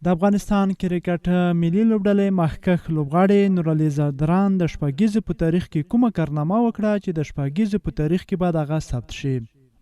د افغانستان کرکټ ملي لوبډلې مخکښ لوبغاړی نورعلي ځدران د شپږیزې په تاریخ کې کومه کارنامه وکړه چې د شپږیزې په تاریخ کې باید هغه ثبت شي.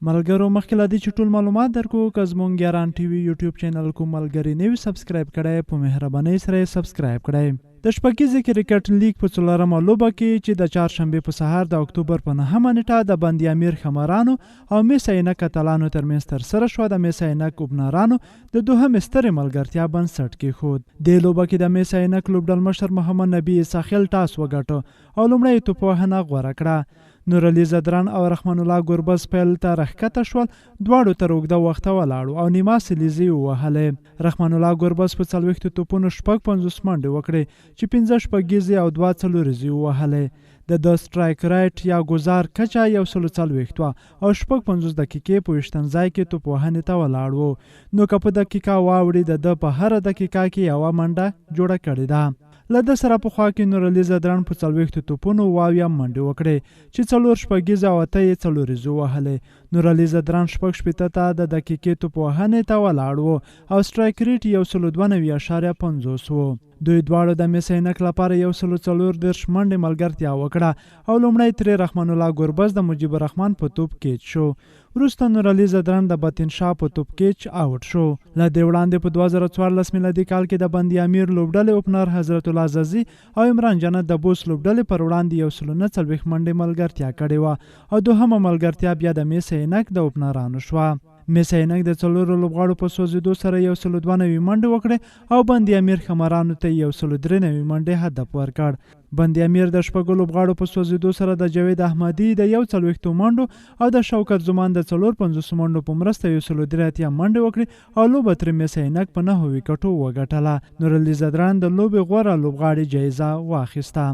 ملګرو مخکې له دې چې ټول معلومات درکو که زموږ یاران ټي وي یوټیوب چینل کوم ملګري نه وي سبسکرایب کړی په مهربانۍ سره یې سبسکرایب کړی. د شپږیزې کرکټ لیګ په 4مه لوبه کې چې د چهارشنبې په سهار د اکتوبر په 9مه نیټه د بند امیر خمرانو او میس عینک اتلانو ترمنځ ترسره شوه. د میس عینک اوبنرانو د دوهمې سترې ملګرتیا بنسټ کېښود. دې لوبه کې د میس عینک لوبډل مشر محمد نبي اساخیل ټاس وګټه او لومړی توپوهنه غوره کړه. نورعلي ځدران او رحمان الله ګربز پیل ته راښکته شول. دواړو تر اوږده وخته ولاړو او نیمه سلیزې ووهلې. رحمان الله ګربز په 40 توپونو 55 منډې وکړې چې 15 شپږیزې او 2 څلوریزې ووهلې. د سټرایک رایټ یا ګزار کچه 140 وه او 55 دقیقې په ویشتنځای کې توپوهنې ته ولاړ و. نو که په دقیقه واوړي د په هره دقیقه کې یوه منډه جوړه کړې ده. له ده سره په خوا کې نورعلي ځدران په 40 توپونو 22 منډې وکړې چې 4 شپږیزې او 8 یې څلوریزې ووهلې. نورعلي ځدران 16 ته د دقیقې توپوهنې ته ولاړ و او سټرایک ریټ 192.50 و. دوی دواړو د میس عینک لپاره 144 منډې ملګرتیا وکړه او لومړی ترې رحمان الله ګربز د مجیب الرحمن په توپ کیچ شو. وروسته نورعلي ځدران د بطن شاه په توپ کیچ آوټ شو. له دې وړاندې په 2014 میلادي کال کې د بند امیر لوبډلې اوپنر حضرت الله عزازي او عمران جنت د بوس لوبډلې پر وړاندې 149 منډې ملګرتیا کړې وه او دوهمه ملګرتیا بیا د میس عینک د اوپنرانو شوه. میس عینک د 4 لوبغاړو په سوځېدو سره 192 منډې وکړې او بند امیر خمرانو ته 193 منډې هدف ورکړ. بند امیر د 6 لوبغاړو په سوځېدو سره د جاوید احمدي د 140 منډو او د شوکت زمان د 450 منډو په مرسته 183 منډې وکړې او لوبه تر میس عینک په 9 ویکټو وګټله. نورعلي ځدران د لوبې غوره لوبغاړي جایزه واخیسته.